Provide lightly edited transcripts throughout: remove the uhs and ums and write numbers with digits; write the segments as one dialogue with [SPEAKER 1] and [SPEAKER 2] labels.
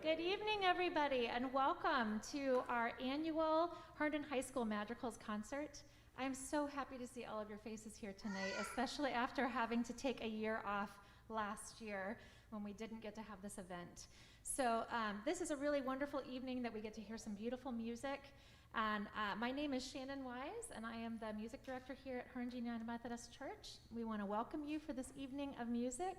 [SPEAKER 1] Good evening, everybody, and welcome to our annual Herndon High School Madrigals concert. I'm so happy to see all of your faces here tonight, especially after having to take a year off last year when we didn't get to have this event. So this is a really wonderful evening that we get to hear some beautiful music. And my name is Shannon Wise, and I am the music director here at Herndon United Methodist Church. We want to welcome you for this evening of music.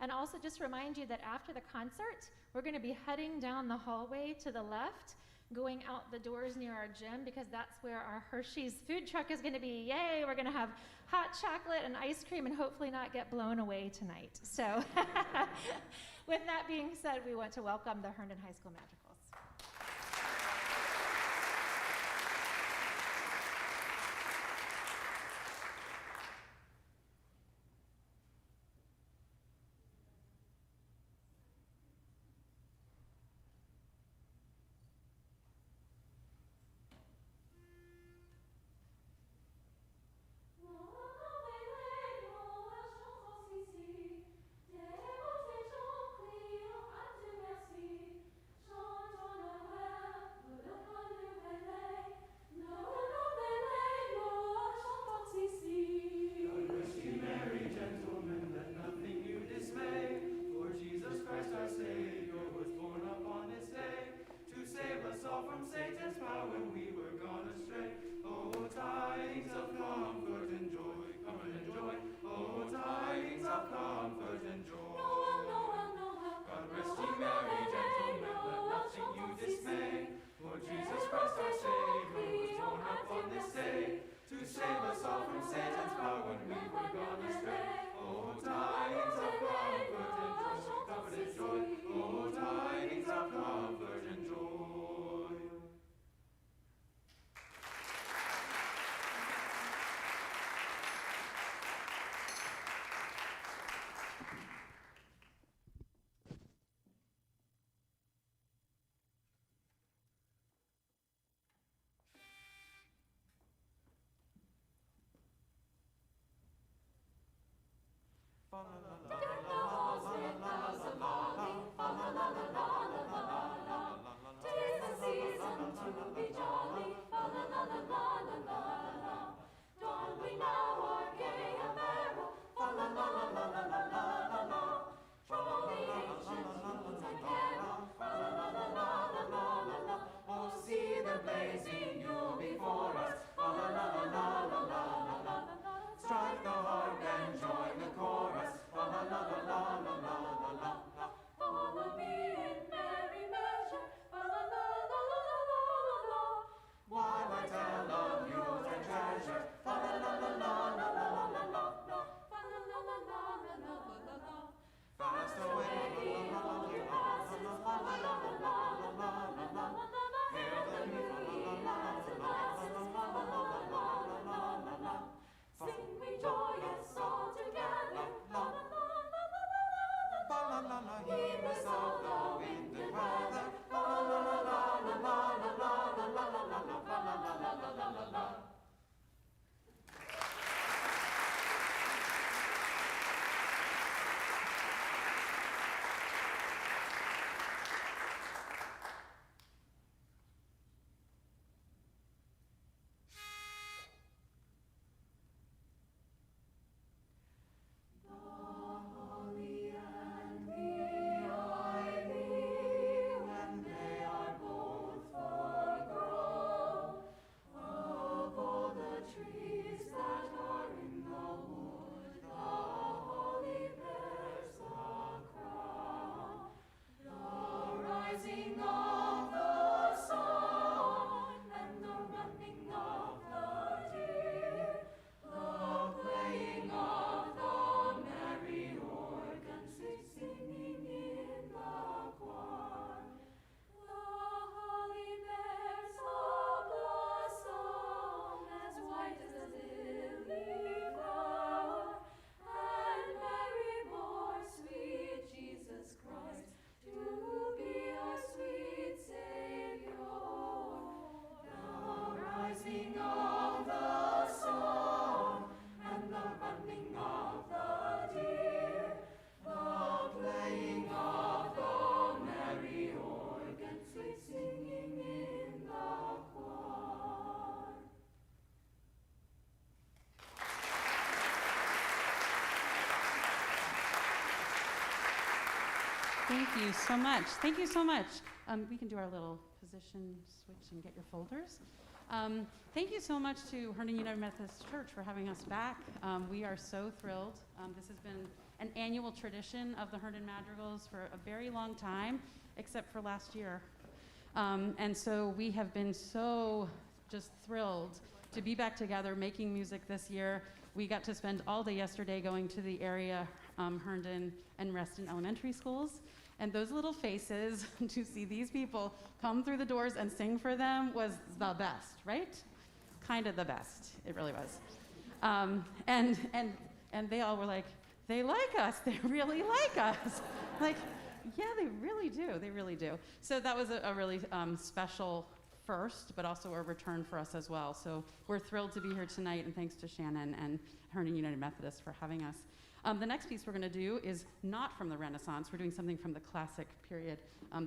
[SPEAKER 1] And also just remind you that after the concert, we're going to be heading down the hallway to the left, going out the doors near our gym, because that's where our Hershey's food truck is going to be. Yay, we're going to have hot chocolate and ice cream and hopefully not get blown away tonight. So with that being said, we want to welcome the Herndon High School Madrigals.
[SPEAKER 2] Holy and the Thank you so much. Thank you so much. We can do our little position switch and get your folders. Thank you so much to Herndon United Methodist Church for having us back. We are so thrilled. This has been an annual tradition of the Herndon Madrigals for a very long time, except for last year. And so we have been so just thrilled to be back together making music this year. We got to spend all day yesterday going to the area Herndon and Reston elementary schools. And those little faces, to see these people come through the doors and sing for them was the best, right? Kind of the best, it really was. And they all were like, they like us, they really like us. Like, yeah, they really do. So that was a really special first, but also a return for us as well. So we're thrilled to be here tonight, and thanks to Shannon and Herndon United Methodist for having us. The next piece we're going to do is not from the Renaissance. We're doing something from the classic period.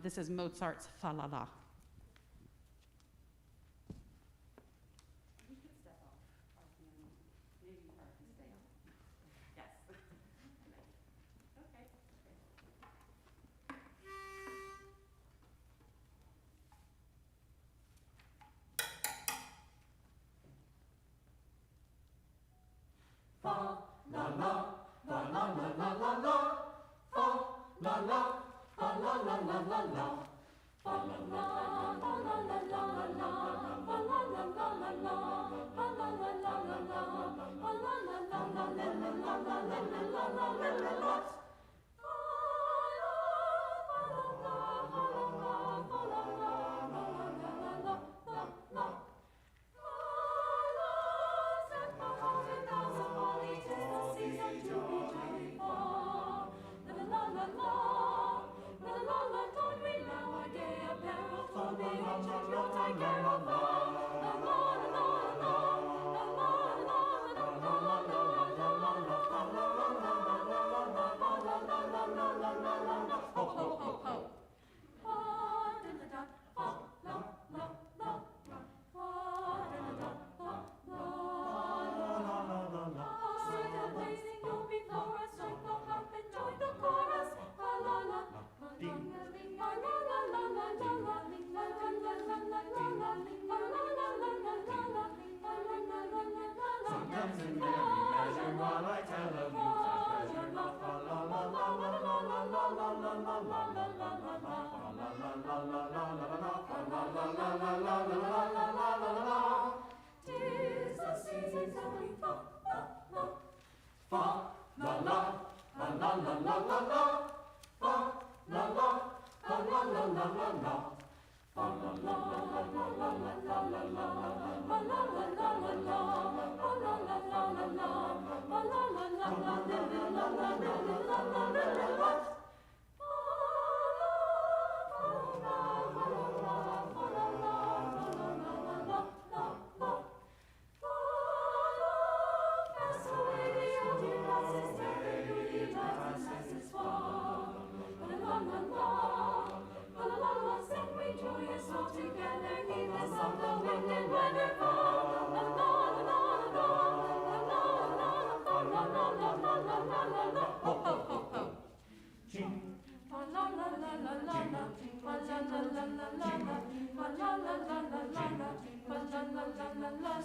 [SPEAKER 2] This is Mozart's Fa La La. You could step off. Maybe Park can stay on. Yes. Okay. Fa la la. La la la la la la, fa la la, fa la la la la la, fa la la la la la la la la, fa la la la la la, fa la la la la la, fa la la la la la la la la la.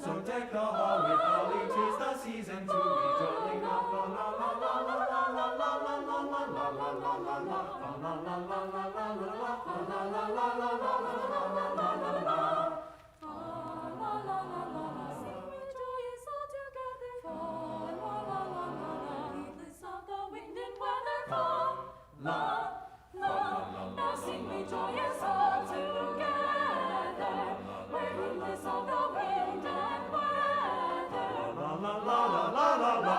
[SPEAKER 3] So deck the hall with holly, 'tis the season to be jolly. La la la la la la la la la la la la la la la la la. La la la la la la la la. La la la la la la la la la la la la. La la la la la la. Sing with joyous all together. La la la la la la. Heedless of the wind and weather. La la la. Now sing with joyous all together. We're heedless of the wind and weather. La la la la la la la.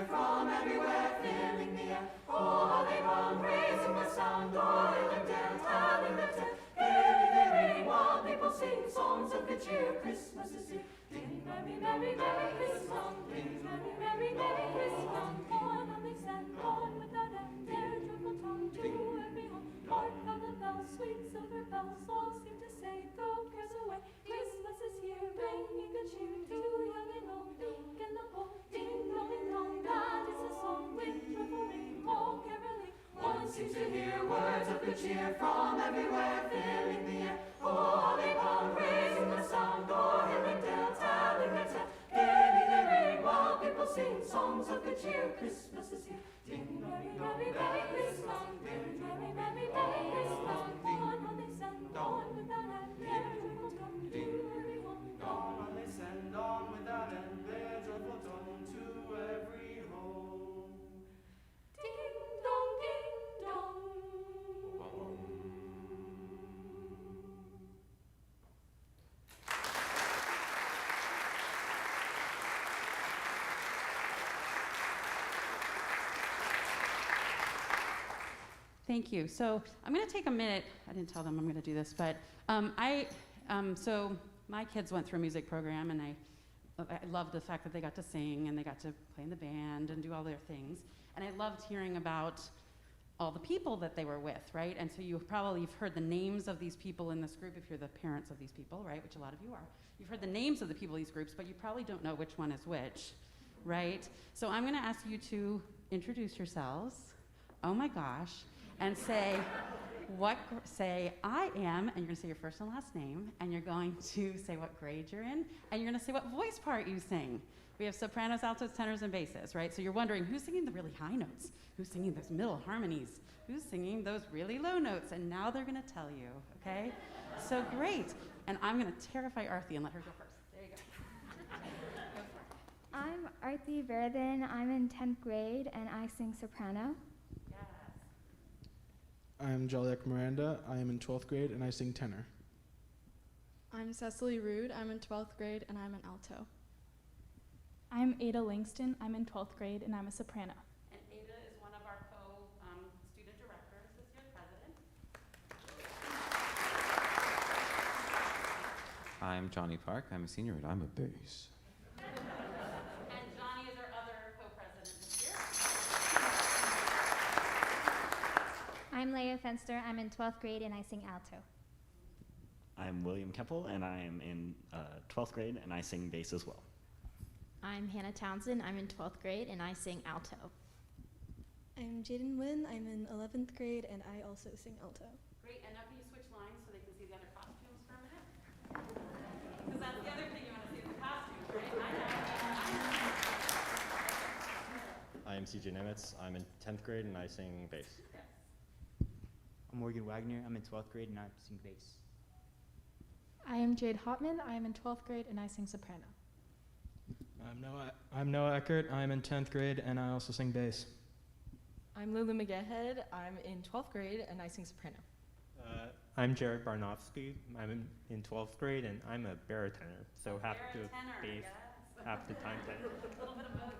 [SPEAKER 3] cheer from everywhere, filling the air. Oh, how they run, raising the sound, o'er hill and dale, telling the tale. Gaily they ring, while people sing songs of good cheer. Christmas is here. Ding, merry, merry, merry Christmas. Ding, merry, merry, merry Christmas. On they send, on without end, their joyful tongue to every home. Hark how the bells, sweet silver bells, all seem to say, throw cares away. Christmas is here, bringing good cheer to young and old, meek and the bold. Ding dong, that is the song with revelry, all caroling. One seems to hear words of good cheer from everywhere, filling the air. Oh, how they come, raising the sound, o'er hill and dale, telling their tale. Gaily they ring, while people sing songs of good cheer. Christmas is here. Ding, merry, merry, merry Christmas. Ding, merry, merry, merry Christmas. On they send, on without end, their joyful tongue to every home. On they send, on without end, their joyful tongue to every home. Ding dong, ding dong.
[SPEAKER 2] Thank you. So I'm going to take a minute. I didn't tell them I'm going to do this, but so my kids went through a music program, and I loved the fact that they got to sing and they got to play in the band and do all their things. And I loved hearing about all the people that they were with, right? And so you've heard the names of these people in this group if you're the parents of these people, right? Which a lot of you are. You've heard the names of the people in these groups, but you probably don't know which one is which, right? So I'm going to ask you to introduce yourselves. Oh my gosh. And say, say I am, and you're gonna say your first and last name, and you're going to say what grade you're in, and you're gonna say what voice part you sing. We have sopranos, altos, tenors, and basses, right? So you're wondering, who's singing the really high notes? Who's singing those middle harmonies? Who's singing those really low notes? And now they're gonna tell you, okay? So great. And I'm gonna terrify Arthi and let her go first. There you go. Go for it.
[SPEAKER 4] I'm Arthi Veradhan. I'm in 10th grade, and I sing soprano.
[SPEAKER 5] I'm Joliek Miranda. I am in 12th grade and I sing tenor.
[SPEAKER 6] I'm Cecily Rude. I'm in 12th grade and I'm an alto.
[SPEAKER 7] I'm Ada Langston. I'm in 12th grade and I'm a soprano.
[SPEAKER 2] And Ada is one of our co-student directors, this year's president.
[SPEAKER 8] I'm Johnny Park. I'm a senior and I'm a bass.
[SPEAKER 2] And Johnny is our other co-president this year.
[SPEAKER 4] I'm Leah Fenster. I'm in 12th grade, and I sing alto.
[SPEAKER 9] I'm William Keppel, and I am in 12th grade, and I sing bass as well.
[SPEAKER 10] I'm Hannah Townsend. I'm in 12th grade, and I sing alto.
[SPEAKER 6] I'm Jaden Wynn. I'm in 11th grade and I also sing alto.
[SPEAKER 2] Great, and now can you switch lines so they can see the other costumes for a minute? Because that's the other thing you want to see is the costumes, right? I know.
[SPEAKER 9] I am CJ Nemitz. I'm in 10th grade, and I sing bass.
[SPEAKER 11] I'm Morgan Wagner. I'm in 12th grade and I sing bass.
[SPEAKER 7] I am Jade Hopman. I am in 12th grade and I sing soprano.
[SPEAKER 12] I'm Noah Eckert. I'm in 10th grade and I also sing bass.
[SPEAKER 6] I'm Lulu McGahead. I'm in 12th grade and I sing soprano.
[SPEAKER 13] I'm Jared Barnofsky. I'm in 12th grade and I'm a baritone, so half the bass, half the time tenor.
[SPEAKER 2] A little bit of both.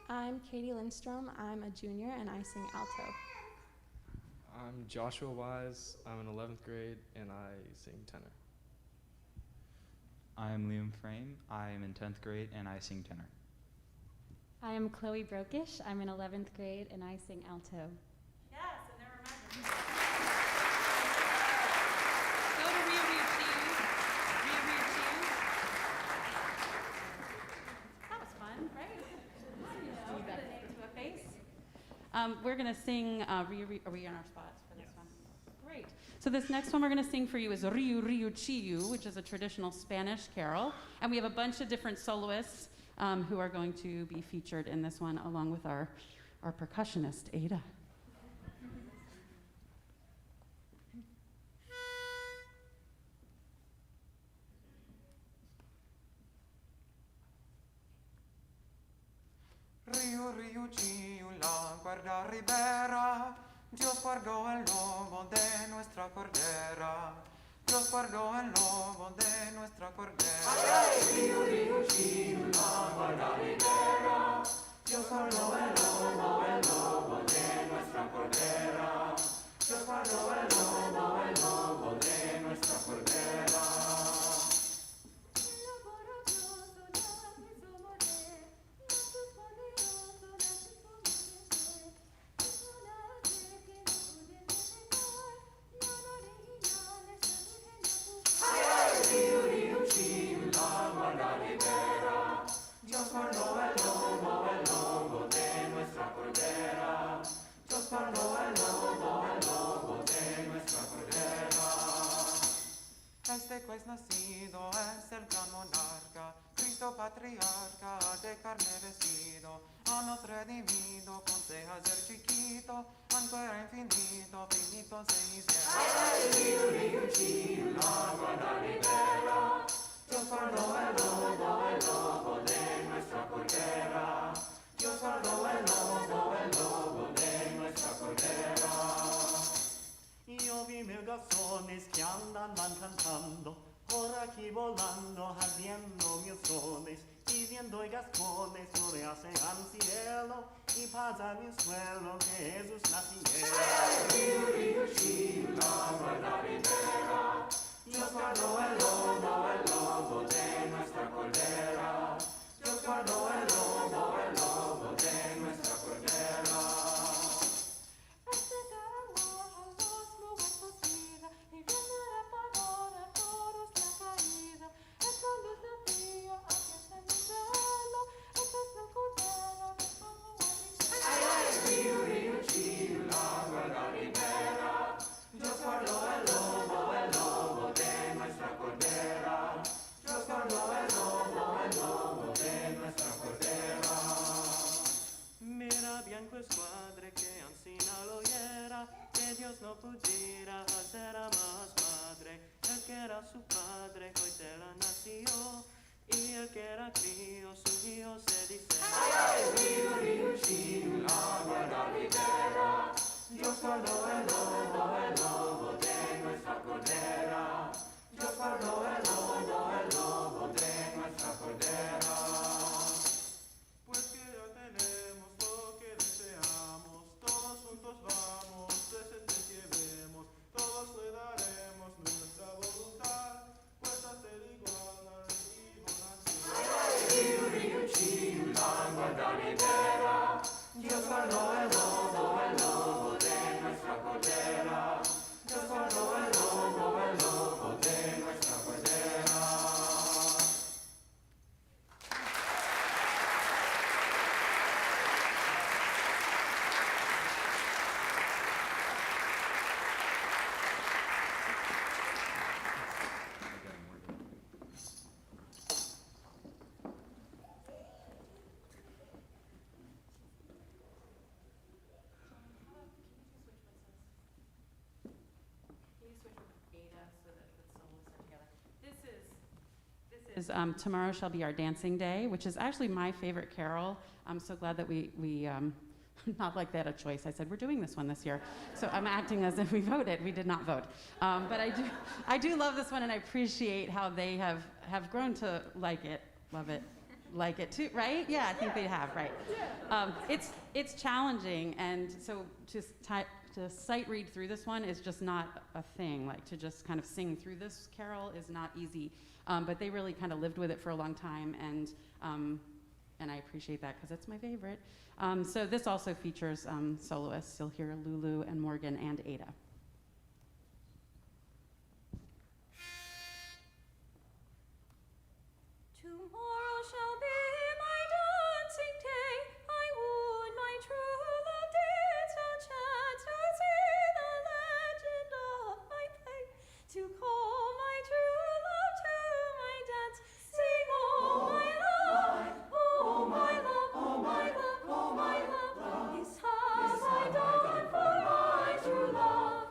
[SPEAKER 6] I'm Katie Lindstrom. I'm a junior and I sing alto.
[SPEAKER 14] I'm Joshua Wise. I'm in 11th grade and I sing tenor.
[SPEAKER 15] I'm Liam Frame. I am in 10th grade and I sing tenor.
[SPEAKER 16] I am Chloe Brokish. I'm in 11th grade and I sing alto.
[SPEAKER 2] Yes, and they're remembering. Go to Rio Rio Cheese. Rio Rio Cheese. That was fun, right? You got a name to a face. We're going to sing Rio Rio. Are we on our spots for this one? Great. So this next one we're going to sing for you is Rio Rio Chiu, which is a traditional Spanish carol. And we have a bunch of different soloists who are going to be featured in this one, along with our percussionist, Ada.
[SPEAKER 3] Rio, Rio, Chiula, guarda ribera, Dios guardó el lobo de nuestra cordera. Dios guardó el lobo de nuestra cordera. Río, río, Chiula, guarda ribera, Dios guardó el lobo de nuestra cordera. Dios guardó el lobo de nuestra cordera. Dios guardó el lobo de nuestra cordera. Dios guardó el lobo de nuestra cordera.
[SPEAKER 17] Este que es nacido es el gran monarca, Cristo patriarca, de carne vestido, a nos redimido, con cejas del chiquito, manto era infinito, finito se hicieron.
[SPEAKER 3] La guarda libera. Dios guardó el lobo de nuestra cordera. Dios guardó el lobo de nuestra cordera.
[SPEAKER 9] Y yo vi mil gazones que andan van cantando, por aquí volando, haciendo mil sones, pidiendo gascones, gloria sea al cielo, y paz a mi suelo, que Jesús naciera.
[SPEAKER 3] La guarda libera. Dios guardó el lobo de nuestra cordera. Dios guardó el lobo de nuestra cordera.
[SPEAKER 18] Este dará a los muertos vida y viene reparar a todos la caída. Esta luz del día, aquí está mi cielo. Este es el cordero que pongo a mi cielo.
[SPEAKER 3] La guarda libera. Dios guardó el lobo de nuestra cordera. Dios guardó el lobo de nuestra cordera.
[SPEAKER 17] Mira bianco escuadre que ansina lo oyera, que Dios no pudiera hacer a más madre. El que era su padre, hoy se la nació, y el que era crío, su hijo se dice.
[SPEAKER 3] La guarda libera. Dios guardó el lobo de nuestra cordera. Dios guardó el lobo de nuestra cordera.
[SPEAKER 17] Pues que ya tenemos lo que deseamos, todos juntos vamos, presentes llevemos, todos le daremos nuestra voluntad, pues hacer igual al vivo nació.
[SPEAKER 3] La guarda libera. Dios guardó el lobo de nuestra cordera. Dios guardó el lobo de nuestra cordera.
[SPEAKER 2] Tomorrow shall be our dancing day, which is actually my favorite carol. I'm so glad that we not like they had a choice. I said, we're doing this one this year. So I'm acting as if we voted. We did not vote. But I do love this one, and I appreciate how they have grown to like it, love it, like it too, right? Yeah, I think they have, right. It's challenging, and so to sight read through this one is just not a thing. Like, to just kind of sing through this carol is not easy. But they really kind of lived with it for a long time, and I appreciate that because it's my favorite. So this also features soloists. You'll hear Lulu and Morgan and Ada.
[SPEAKER 18] Tomorrow shall be my dancing day. I would my true love did such chance to see the legend of my play, to call my true love to my dance, sing oh my love, oh my love, oh my love, oh my love. This have I done for my true love.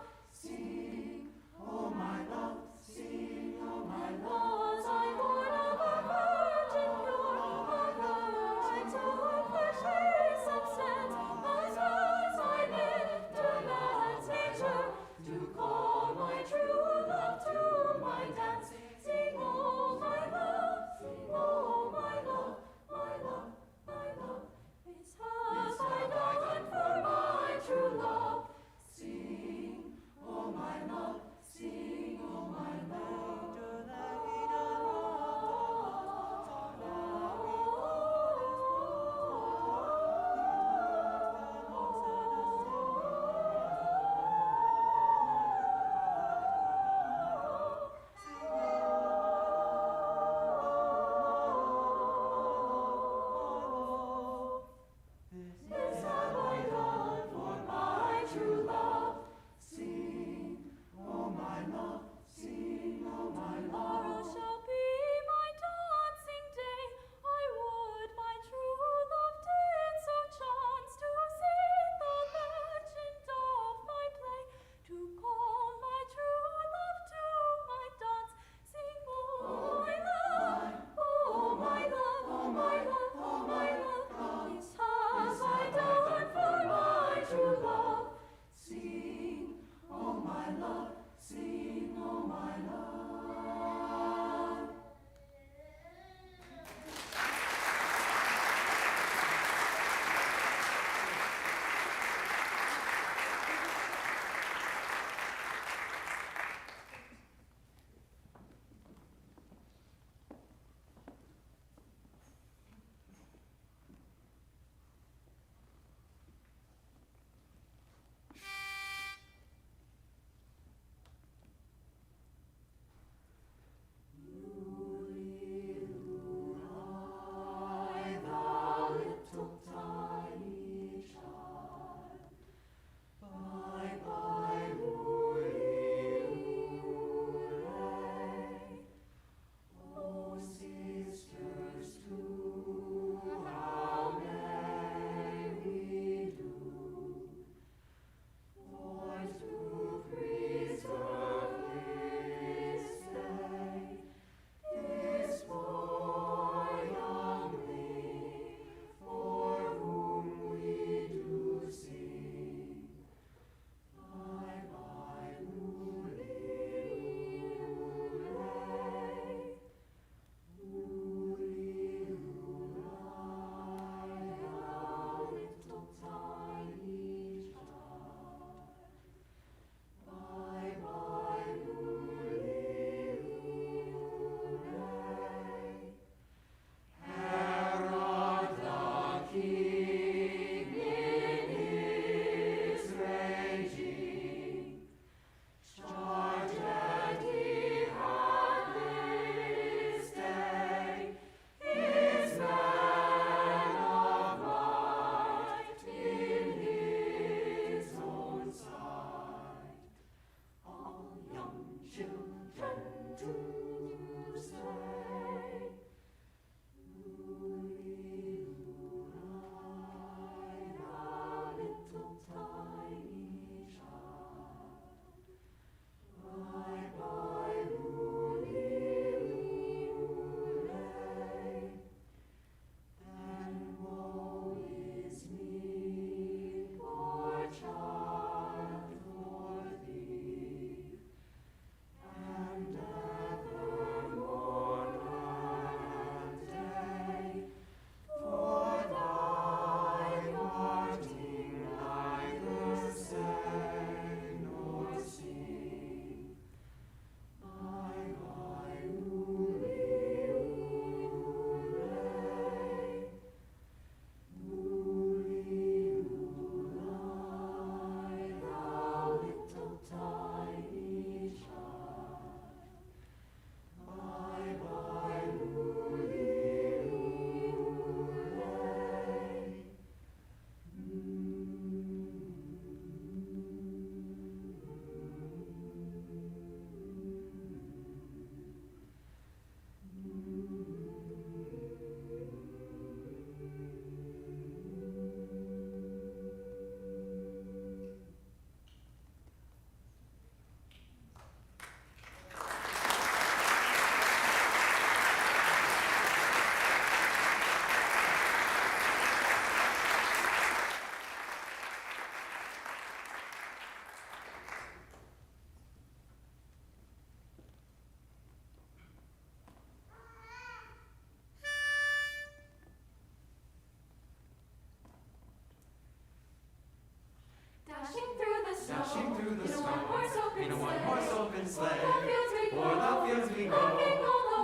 [SPEAKER 3] sleigh.
[SPEAKER 18] O'er the fields we go,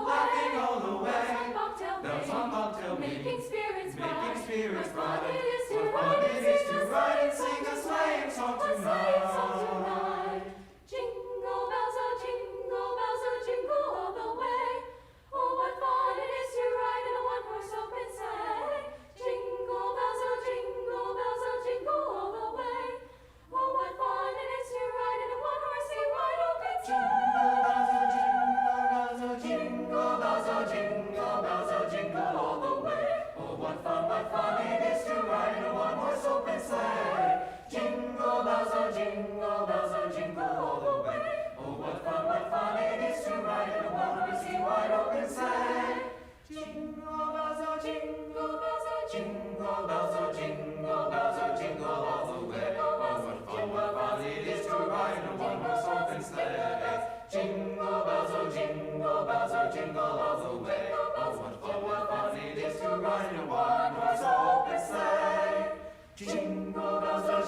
[SPEAKER 3] laughing all the way.
[SPEAKER 18] Bells on bobtail
[SPEAKER 3] making
[SPEAKER 18] spirits
[SPEAKER 3] spirits bright.
[SPEAKER 18] What fun it is to
[SPEAKER 3] What
[SPEAKER 18] ride
[SPEAKER 3] fun it is to ride and sing a sleighing song tonight.
[SPEAKER 18] Jingle bells, oh jingle all the way. Oh, what fun it is to ride in a one-horse open sleigh. Jingle bells, oh jingle all the way. Oh, what fun it is to ride in a one-horse wide open sleigh.
[SPEAKER 3] Jingle bells, oh jingle all the way. Oh, what fun it is to ride in a one-horse open sleigh. Jingle bells, oh jingle all the way. Oh, what fun it is to ride in a one-horse wide open sleigh. Jingle bells, oh jingle jingle all the way. Oh, what fun it is to ride in a one-horse open sleigh. Jingle bells, oh jingle all the way. Oh, what fun it is to ride in a one-horse open sleigh. Jingle bells, oh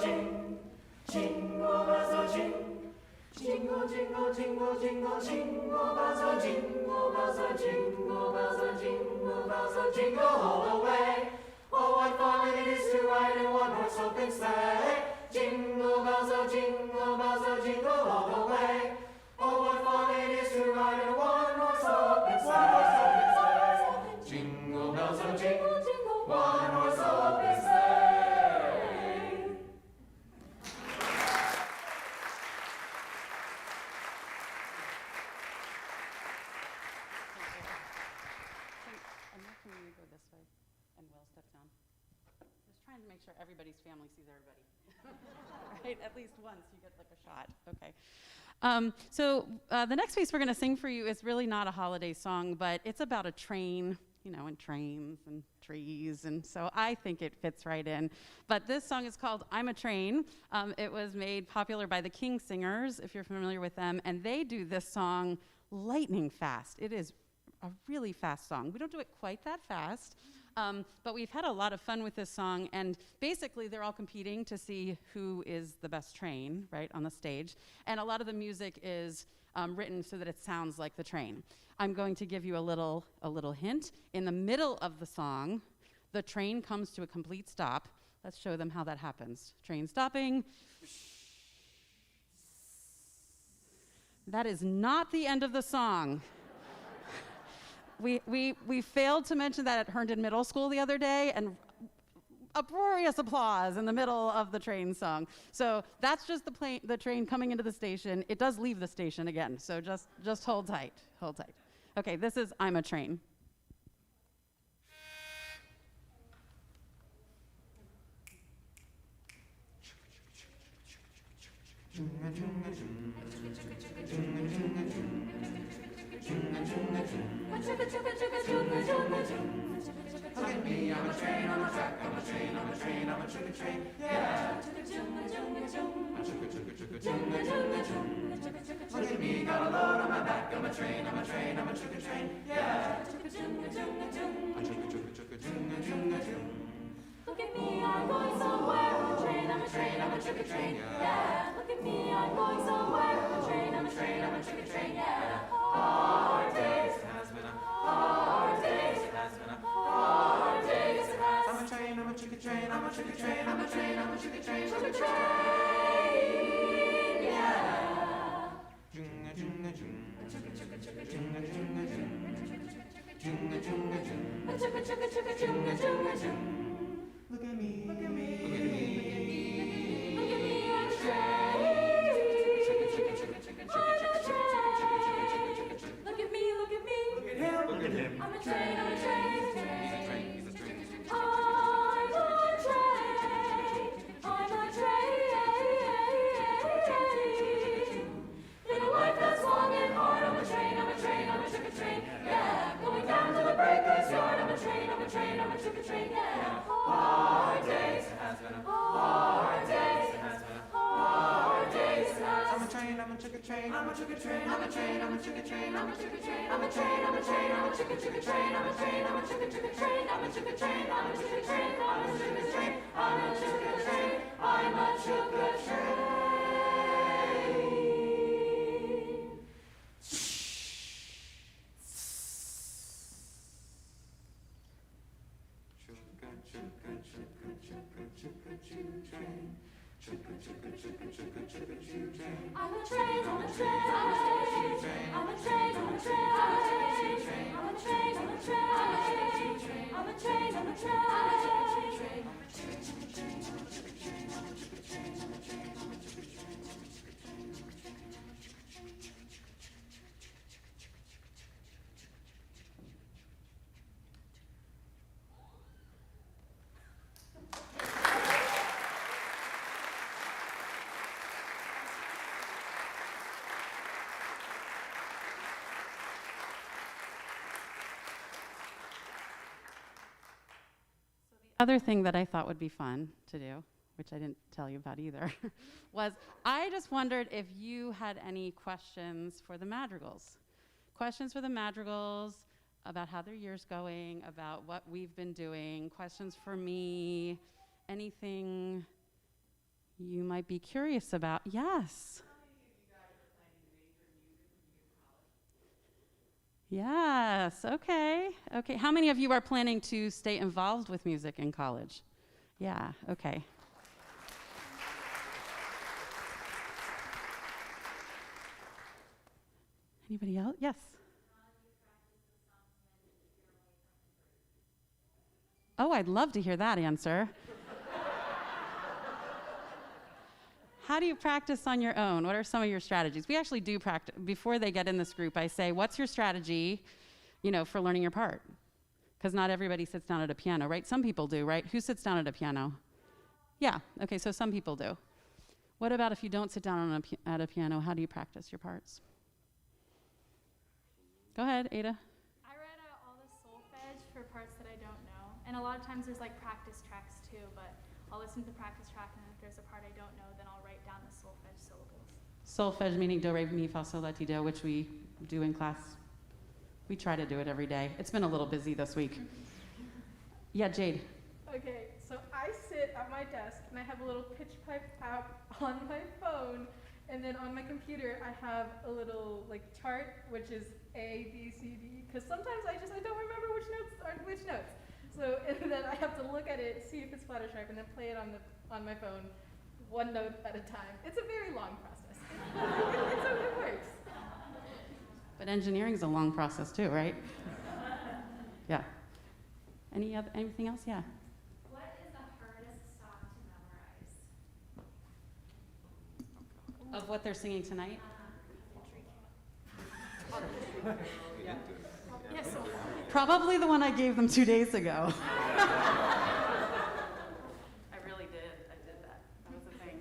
[SPEAKER 3] jingle bells, oh jingle, jingle, jingle, jingle, jingle bells, oh jingle bells, oh jingle bells, oh jingle bells, oh jingle all the way. Oh, what fun it is to ride in a one-horse open sleigh. Jingle bells, oh jingle all the way. Oh, what fun it is to ride in a one-horse open sleigh. Jingle bells, oh jingle, one-horse open sleigh.
[SPEAKER 2] Can we go this way and Will step down? Just trying to make sure everybody's family sees everybody. Right, at least once you get like a shot. Okay. So the next piece we're going to sing for you is really not a holiday song, but it's about a train, you know, and trains and trees, and so I think it fits right in. But this song is called I'm a Train. It was made popular by the King Singers, if you're familiar with them, and they do this song lightning fast. It is a really fast song. We don't do it quite that fast, but we've had a lot of fun with this song, and basically they're all competing to see who is the best train, right, on the stage. And a lot of the music is written so that it sounds like the train. I'm going to give you a little hint. In the middle of the song, the train comes to a complete stop. Let's show them how that happens. Train stopping. That is not the end of the song. We failed to mention that at Herndon Middle School the other day, and uproarious applause in the middle of the train song. So that's just the train coming into the station. It does leave the station again, so just hold tight, hold tight. Okay, this is I'm a Train.
[SPEAKER 3] Look at me, I'm a train on the track, I'm a train, I'm a train, I'm a chugga train, yeah. Look at me, got a load on my back, I'm a train, I'm a train, I'm a chugga train, yeah.
[SPEAKER 18] Look at me, I'm going somewhere. I'm a train, I'm a train, I'm a chugga train, yeah. Look at me, I'm going somewhere. I'm a train, I'm a train, I'm a chugga train, yeah. Hard days, it has been a hard days, it has been a hard days, it has.
[SPEAKER 3] I'm a train, I'm a chugga train, I'm a chugga train, I'm a train, I'm a chugga train,
[SPEAKER 18] Chugga train, yeah.
[SPEAKER 3] Junga junga jung,
[SPEAKER 18] Chugga chugga chugga
[SPEAKER 3] junga junga jung, junga junga jung,
[SPEAKER 18] chugga chugga chugga chugga chugga chugga.
[SPEAKER 3] Look at me,
[SPEAKER 18] Look at me,
[SPEAKER 3] look at me,
[SPEAKER 18] look at me, I'm a train. Look at me, look at me,
[SPEAKER 3] look at him, look at him.
[SPEAKER 18] I'm a train, I'm a train,
[SPEAKER 3] He's a train, he's a train.
[SPEAKER 18] I'm a train, I'm a train. Live a life that's long and hard. I'm a train, I'm a train, I'm a chugga train, yeah. Going down to the breaker's yard. I'm a train, I'm a train, I'm a chugga train, yeah. Hard days,
[SPEAKER 3] It has been a
[SPEAKER 18] hard days,
[SPEAKER 3] it has been a
[SPEAKER 18] hard days, it has.
[SPEAKER 3] I'm a train, I'm a chugga train,
[SPEAKER 18] I'm a chugga train, I'm a train, I'm a chugga train, I'm a chugga train, I'm a train, I'm a train, I'm a chugga chugga train, I'm a train, I'm a chugga chugga train, I'm a chugga train, I'm a chugga train, I'm a chugga train, I'm a chugga train, I'm a chugga train.
[SPEAKER 3] choo-choo train. Choo-choo-choo-choo-choo-choo-choo train.
[SPEAKER 18] I'm a train, I'm a train, I'm a train, I'm a train, I'm a train, I'm a train, I'm a train, I'm a train, I'm a train, I'm a train.
[SPEAKER 2] Other thing that I thought would be fun to do, which I didn't tell you about either, was I just wondered if you had any questions for the Madrigals. Questions for the Madrigals about how their year's going, about what we've been doing, questions for me, anything you might be curious about. Yes. Yes, okay. Okay, how many of you are planning to stay involved with music in college? Yeah, okay. Anybody else? Yes. Oh, I'd love to hear that answer. How do you practice on your own? What are some of your strategies? We actually do practice. Before they get in this group, I say, what's your strategy, for learning your part? Because not everybody sits down at a piano, right? Some people do, right? Who sits down at a piano? Yeah, okay, so some people do. What about if you don't sit down at a piano? How do you practice your parts? Go ahead, Ada.
[SPEAKER 7] I write out all the solfege for parts that I don't know. And a lot of times there's practice tracks too, but I'll listen to the practice track, and if there's a part I don't know, then I'll write down the solfege syllables.
[SPEAKER 2] Solfege meaning do, re, mi, fa, sol, la, ti, do, which we do in class. We try to do it every day. It's been a little busy this week. Yeah, Jade.
[SPEAKER 7] Okay, so I sit at my desk, and I have a little pitch pipe app on my phone, and then on my computer I have a little chart, which is A, B, C, D, because sometimes I don't remember which notes are which notes. So, and then I have to look at it, see if it's flat or sharp, and then play it on my phone, one note at a time. It's a very long process. It works.
[SPEAKER 2] But engineering's a long process too, right? Yeah. Anything else? Yeah.
[SPEAKER 1] What is the hardest song to memorize?
[SPEAKER 2] Of what they're singing tonight?
[SPEAKER 7] Yes.
[SPEAKER 2] Probably the one I gave them 2 days ago. I really did. I did that. That was a thing.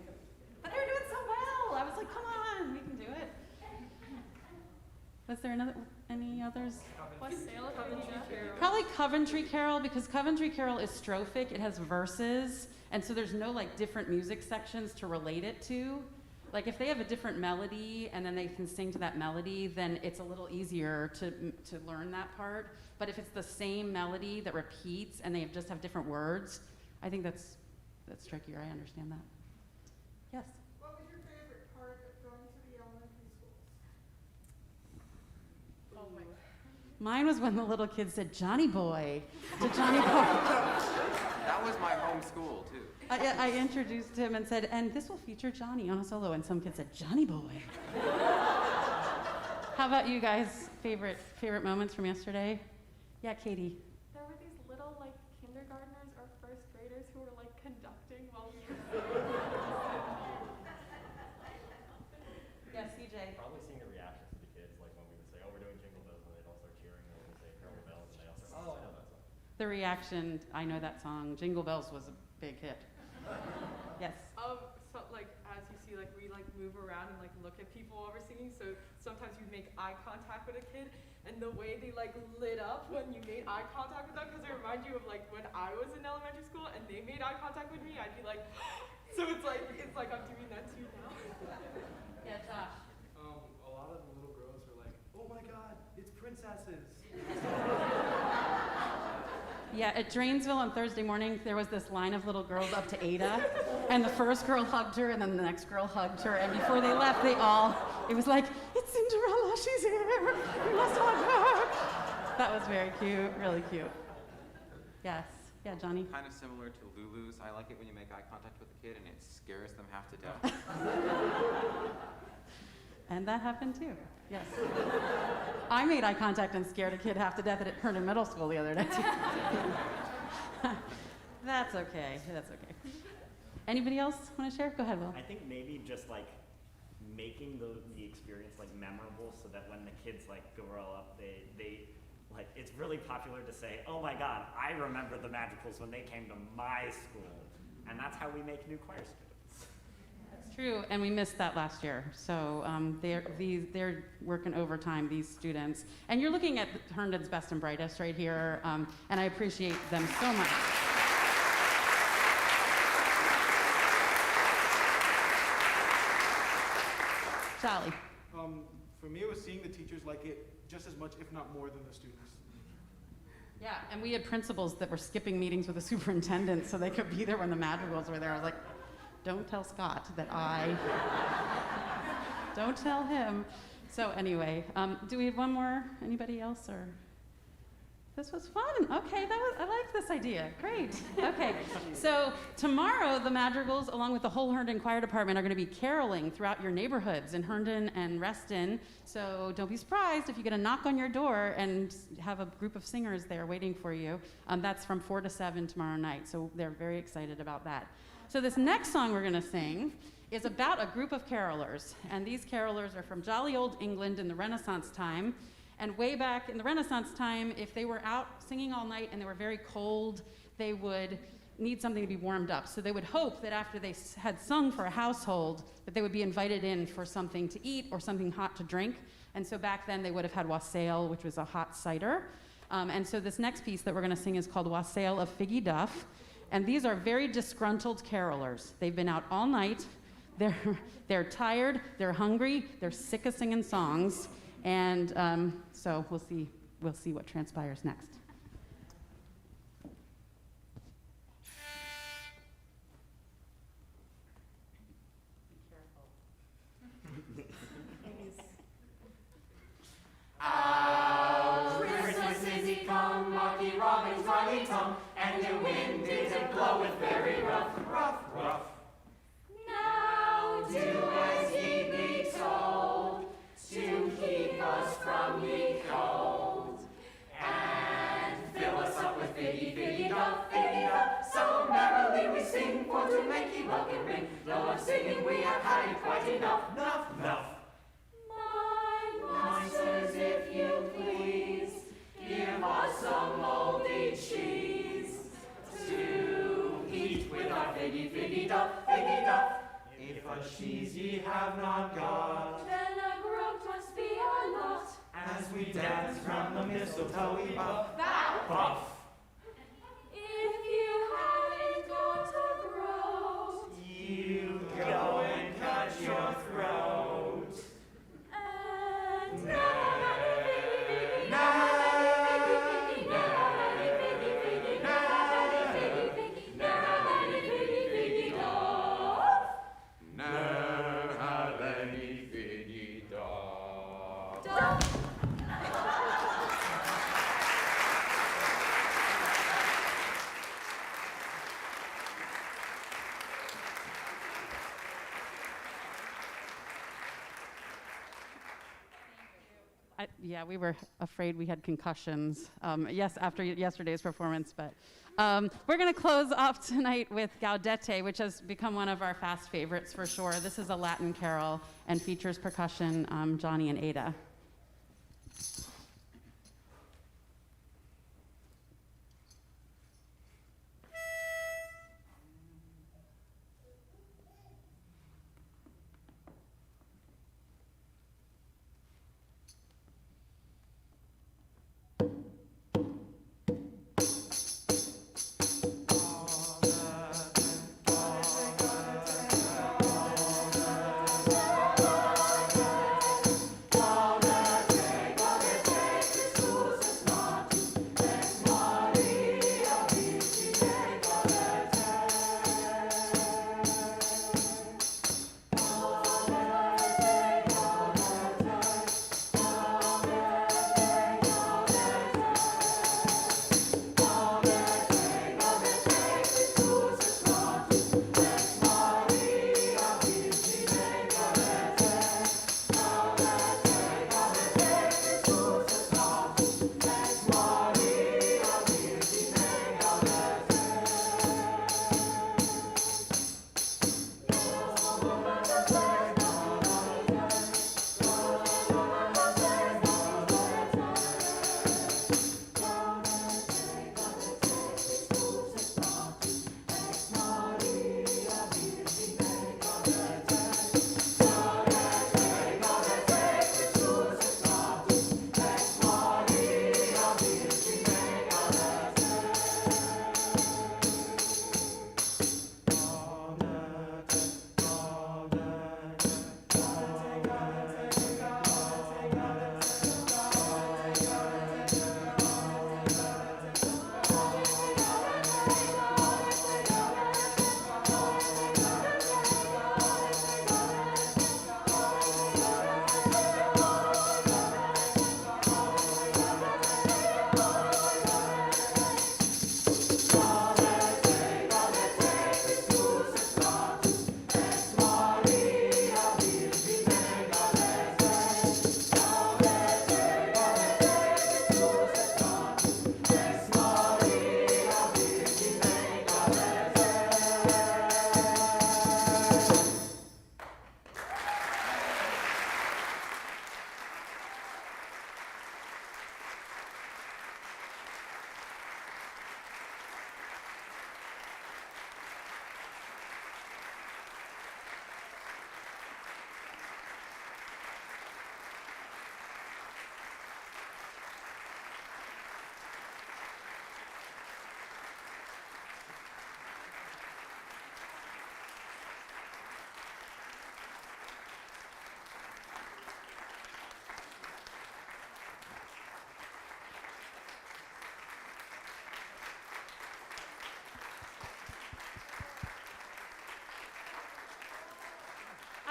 [SPEAKER 2] But they were doing so well. I was like, come on, we can do it. Was there any others? Probably Coventry Carol, because Coventry Carol is strophic. It has verses, and so there's no different music sections to relate it to. If they have a different melody and then they can sing to that melody, then it's a little easier to learn that part. But if it's the same melody that repeats and they just have different words, I think that's trickier. I understand that. Yes?
[SPEAKER 18] What was your favorite part of going to the elementary schools?
[SPEAKER 7] Oh my.
[SPEAKER 2] Mine was when the little kid said, Johnny Boy, to Johnny Boy.
[SPEAKER 8] That was my home school, too.
[SPEAKER 2] I introduced him and said, and this will feature Johnny on a solo, and some kid said, Johnny Boy. How about you guys? Favorite moments from yesterday? Yeah, Katie.
[SPEAKER 7] There were these little kindergartners or first graders who were conducting while we were
[SPEAKER 2] Yeah, CJ.
[SPEAKER 9] Probably seeing the reactions of the kids, when we would say, oh, we're doing Jingle Bells, and they'd all start cheering, and we'd say Carol Bells, and they all start, oh, I know that song.
[SPEAKER 2] The reaction, I know that song. Jingle Bells was a big hit. Yes.
[SPEAKER 19] So as you see, we move around and look at people while we're singing. So sometimes you make eye contact with a kid, and the way they lit up when you made eye contact with them, because it reminds you of when I was in elementary school and they made eye contact with me, I'd be like, so it's like I'm doing that too now.
[SPEAKER 2] Yeah, Josh.
[SPEAKER 14] A lot of the little girls were like, oh my God, it's princesses.
[SPEAKER 2] Yeah, at Drainsville on Thursday morning, there was this line of little girls up to Ada, and the first girl hugged her, and then the next girl hugged her, and before they left, it was like, it's Cinderella, she's here, we must hug her. That was very cute, really cute. Yes. Yeah, Johnny?
[SPEAKER 8] Kind of similar to Lulu's. I like it when you make eye contact with a kid and it scares them half to death.
[SPEAKER 2] And that happened too, yes. I made eye contact and scared a kid half to death at Herndon Middle School the other day too. That's okay, that's okay. Anybody else want to share? Go ahead, Will.
[SPEAKER 9] I think maybe just like making the experience like memorable so that when the kids like grow up, they like, it's really popular to say, oh my God, I remember the Madrigals when they came to my school. And that's how we make new choir students.
[SPEAKER 2] That's true, and we missed that last year. So they're working overtime, these students. And you're looking at Herndon's best and brightest right here, and I appreciate them so much. Sally.
[SPEAKER 5] For me, it was seeing the teachers like it just as much, if not more, than the students.
[SPEAKER 2] Yeah, and we had principals that were skipping meetings with the superintendent so they could be there when the Madrigals were there. I was like, don't tell Scott that don't tell him. So anyway, do we have one more? Anybody else? Or this was fun. Okay, I like this idea. Great. Okay, so tomorrow the Madrigals, along with the whole Herndon Choir Department, are going to be caroling throughout your neighborhoods in Herndon and Reston. So don't be surprised if you get a knock on your door and have a group of singers there waiting for you. That's from 4 to 7 tomorrow night. So they're very excited about that. So this next song we're going to sing is about a group of carolers, and these carolers are from jolly old England in the Renaissance time. And way back in the Renaissance time, if they were out singing all night and they were very cold, they would need something to be warmed up. So they would hope that after they had sung for a household, that they would be invited in for something to eat or something hot to drink. And so back then they would have had wassail, which was a hot cider. And so this next piece that we're gonna sing is called Wassail of Figgy Duff. And these are very disgruntled carolers. They've been out all night. They're tired, they're hungry, they're sick of singing songs. And so we'll see what transpires next.
[SPEAKER 3] Christmas is come, Marky Robin's running tongue, and the wind is blowing very rough, rough, rough. Now do as ye be told, to keep us from ye cold, and fill us up with figgy, figgy duff, so merrily we sing, for to make ye welcome ring, though of singing we have had it quite enough, enough, enough. My masters, if you please, give us some moldy cheese, to eat with our figgy, figgy duff, figgy duff. If a cheese ye have not got,
[SPEAKER 18] then a groat must be a lot.
[SPEAKER 3] as we dance round the mistletoe we puff,
[SPEAKER 18] Bow.
[SPEAKER 3] puff.
[SPEAKER 18] If you haven't got a groat,
[SPEAKER 3] You go and cut your throat.
[SPEAKER 18] and
[SPEAKER 8] Never have any figgy dog.
[SPEAKER 2] Yeah, we were afraid we had concussions, yes, after yesterday's performance, but we're going to close off tonight with Gaudete, which has become one of our fast favorites for sure. This is a Latin carol and features percussion, Johnny and Ada.
[SPEAKER 3] Gaudete,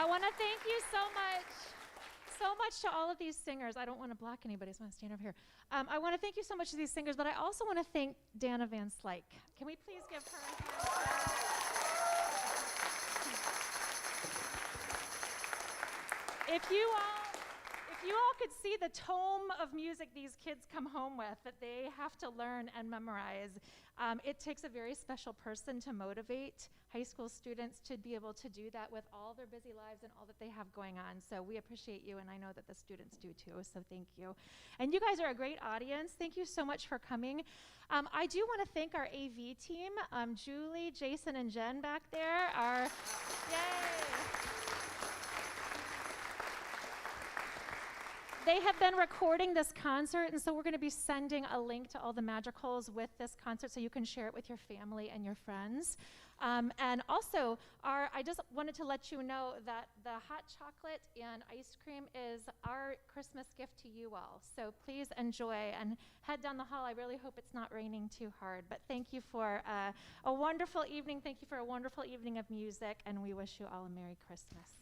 [SPEAKER 1] want to thank you so much to all of these singers. I don't want to block anybody, so I'm going to stand over here. I want to thank you so much to these singers, but I also want to thank Dana Van Slyke. Can we please give her a hand? If you all could see the tome of music these kids come home with that they have to learn and memorize, it takes a very special person to motivate high school students to be able to do that with all their busy lives and all that they have going on. So we appreciate you, and I know that the students do too, so thank you. And you guys are a great audience. Thank you so much for coming. I do want to thank our AV team. Julie, Jason, and Jen back there are, yay. They have been recording this concert, and so we're going to be sending a link to all the Madrigals with this concert so you can share it with your family and your friends. And also, I just wanted to let you know that the hot chocolate and ice cream is our Christmas gift to you all. So please enjoy and head down the hall. I really hope it's not raining too hard. But thank you for a wonderful evening. Thank you for a wonderful evening of music, and we wish you all a Merry Christmas.